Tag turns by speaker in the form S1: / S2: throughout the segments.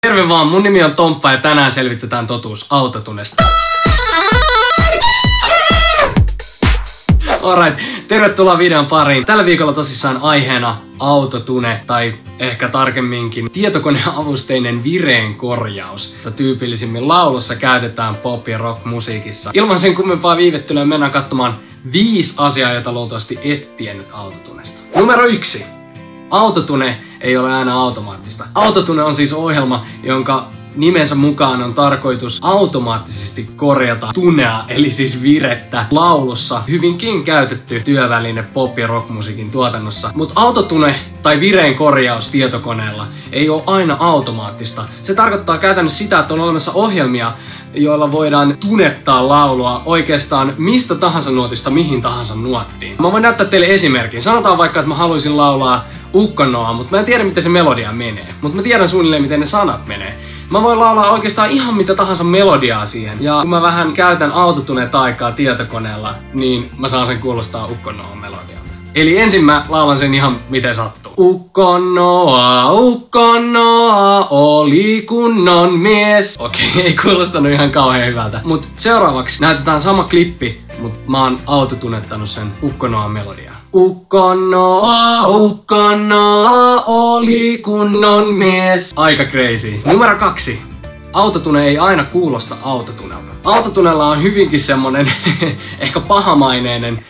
S1: Terve vaan, mun nimi on Tomppa ja tänään selvitetään totuus autotunesta. Alright, tervetuloa videon pariin. Tällä viikolla tosissaan aiheena autotune tai ehkä tarkemminkin tietokoneavusteinen vireenkorjaus, jota tyypillisimmin laulussa käytetään pop- ja rock-musiikissa. Ilman sen kummempaa viivettelyä mennään katsomaan 5 asiaa, joita luultavasti et tiennyt autotunesta. Numero 1. Autotune ei ole aina automaattista. Autotune on siis ohjelma, jonka nimensä mukaan on tarkoitus automaattisesti korjata tunea, eli siis virettä laulussa. Hyvinkin käytetty työväline pop- ja rockmusiikin tuotannossa. Mutta autotune tai vireen korjaus tietokoneella ei ole aina automaattista. Se tarkoittaa käytännössä sitä, että on olemassa ohjelmia, joilla voidaan tunettaa laulua oikeastaan mistä tahansa nuotista mihin tahansa nuottiin. Mä voin näyttää teille esimerkin. Sanotaan vaikka, että mä haluaisin laulaa Ukkonoa, mutta mä en tiedä miten se melodia menee. Mutta mä tiedän suunnilleen miten ne sanat menee. Mä voin laulaa oikeastaan ihan mitä tahansa melodiaa siihen. Ja kun mä vähän käytän autotune-taikaa tietokoneella, niin mä saan sen kuulostaa Ukkonoa melodialta. Eli ensin mä laulan sen ihan miten sattuu. Ukkonoa, Ukkonoa, oli kunnon mies. Okei, ei kuulostanut ihan kauhean hyvältä. Mut seuraavaksi näytetään sama klippi, mut mä oon autotunettanut sen Ukkonoa melodiaa. Ukkonoa, Ukkonoa, oli kunnon mies. Aika crazy. Numero 2. Autotune ei aina kuulosta autotunelta. Autotunella on hyvinkin semmonen ehkä pahamaineinen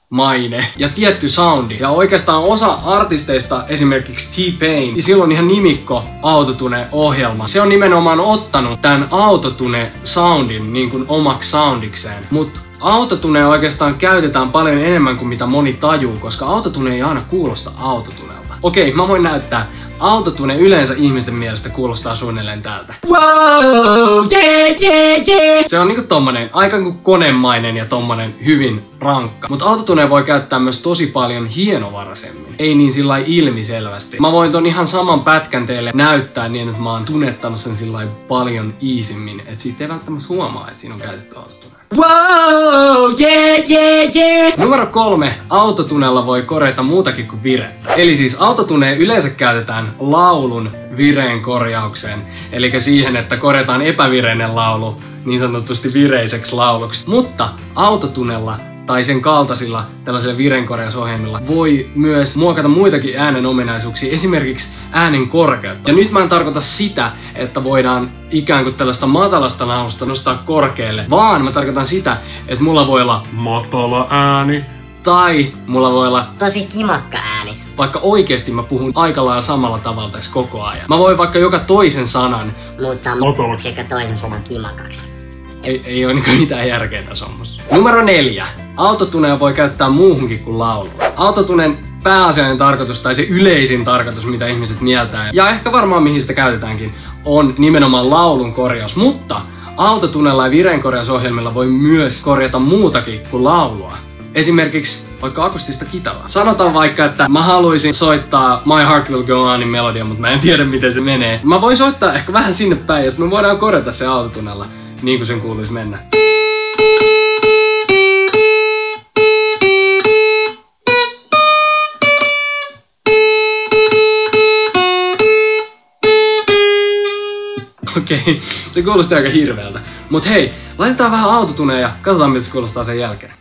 S1: maine ja tietty soundi. Ja oikeastaan osa artisteista, esimerkiksi T-Pain, niin sillä on ihan nimikko autotune-ohjelma. Se on nimenomaan ottanut tämän autotune-soundin niin kuin omaksi soundikseen. Mut autotune oikeastaan käytetään paljon enemmän kuin mitä moni tajuu, koska autotune ei aina kuulosta autotunelta. Okei, mä voin näyttää. Autotune yleensä ihmisten mielestä kuulostaa suunnilleen tältä. Wow, yeah, yeah, yeah. Se on niinku tommonen aika konemainen ja tommonen hyvin rankka. Mutta autotune voi käyttää myös tosi paljon hienovaraisemmin. Ei niin sillai ilmiselvästi. Mä voin ton ihan saman pätkän teille näyttää niin, että mä oon tunettanut sen sillai paljon easimmin. Että siitä ei välttämättä huomaa, että siinä on käytetty autotune. Wow, yeah, yeah, yeah. Numero 3. Autotunella voi korjata muutakin kuin virettä. Eli siis autotune yleensä käytetään laulun vireen korjaukseen. Eli siihen, että korjataan epävireinen laulu niin sanotusti vireiseksi lauluksi. Mutta autotunella tai sen kaltaisilla tällaisilla vireenkorjausohjelmilla voi myös muokata muitakin äänen ominaisuuksia, esimerkiksi äänen korkeutta. Ja nyt mä en tarkoita sitä, että voidaan ikään kuin tällaista matalasta laulusta nostaa korkealle, vaan mä tarkoitan sitä, että mulla voi olla matala ääni tai mulla voi olla
S2: tosi kimakka ääni.
S1: Vaikka oikeesti mä puhun aika lailla samalla tavalla tässä koko ajan. Mä voin vaikka joka toisen sanan
S2: muuttaa matalaksi joka toisen sanan kimakaksi.
S1: Ei ole niinku mitään järkeä tässä hommassa. Numero 4. Autotunea voi käyttää muuhunkin kuin lauluun. Autotunen pääasiallinen tarkoitus tai se yleisin tarkoitus, mitä ihmiset mieltää, ja ehkä varmaan mihin sitä käytetäänkin, on nimenomaan laulun korjaus. Mutta autotunella ja vireenkorjausohjelmilla voi myös korjata muutakin kuin laulua. Esimerkiksi vaikka akustista kitaraa. Sanotaan vaikka, että mä haluaisin soittaa My Heart Will Go Onin melodia, mutta mä en tiedä miten se menee. Mä voin soittaa ehkä vähän sinne päin ja sitten me voidaan korjata se autotunella niin kuin sen kuuluisi mennä. Okei, se kuulosti aika hirveältä. Mut hei, laitetaan vähän autotunea ja katsotaan miltä se kuulostaa sen jälkeen.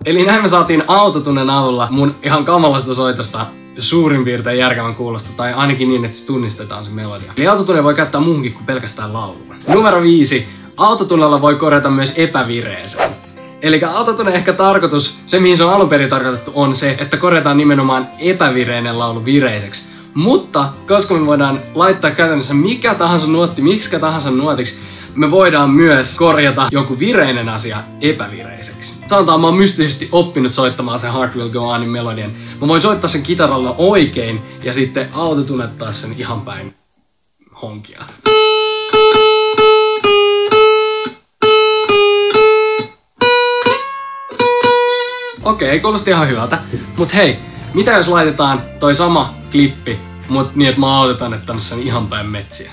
S1: Eli näin me saatiin autotunen avulla mun ihan kamalasta soitosta suurin piirtein järkevän kuulosta, tai ainakin niin, että se tunnistetaan se melodia. Eli autotune voi käyttää muuhunkin kuin pelkästään lauluun. Numero 5. Autotunella voi korjata myös epävireeseen. Eli autotune ehkä tarkoitus, se mihin se on alun perin tarkoitettu, on se, että korjataan nimenomaan epävireinen laulu vireiseksi. Mutta koska me voidaan laittaa käytännössä mikä tahansa nuotti, miksikä tahansa nuotiksi, me voidaan myös korjata joku vireinen asia epävireiseksi. Sanotaan, mä oon mystisesti oppinut soittamaan sen Heart Will Go Onin melodian. Mä voin soittaa sen kitaralla oikein ja sitten autotunettaa sen ihan päin honkia. Okei, kuulosti ihan hyvältä. Mut hei, mitä jos laitetaan toi sama klippi, mut niin että mä autotunettanut sen ihan päin metsiä?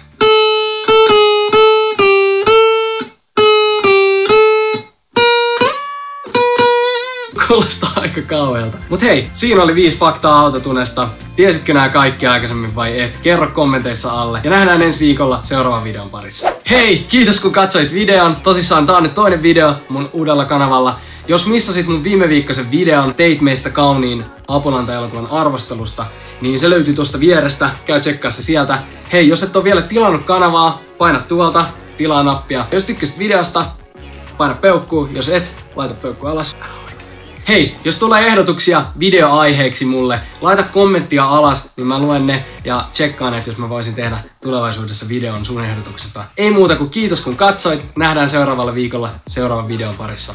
S1: kuulostaa aika kauhealta. Mut hei, siinä oli 5 faktaa autotunesta. Tiesitkö nää kaikki aikaisemmin vai et? Kerro kommenteissa alle. Ja nähdään ensi viikolla seuraavan videon parissa. Hei, kiitos kun katsoit videon. Tosissaan tää on nyt toinen video mun uudella kanavalla. Jos missasit mun viime viikkoisen videon Teit meistä kauniin Apulanta-elokuvan arvostelusta, niin se löytyy tuosta vierestä. Käy tsekkaa se sieltä. Hei, jos et ole vielä tilannut kanavaa, paina tuolta tilaa nappia. Jos tykkäsit videosta, paina peukkuu. Jos et, laita peukku alas. Hei, jos tulee ehdotuksia videoaiheeksi mulle, laita kommenttia alas, niin mä luen ne ja tsekkaan, että jos mä voisin tehdä tulevaisuudessa videon sun ehdotuksesta. Ei muuta kuin kiitos kun katsoit. Nähdään seuraavalla viikolla seuraavan videon parissa.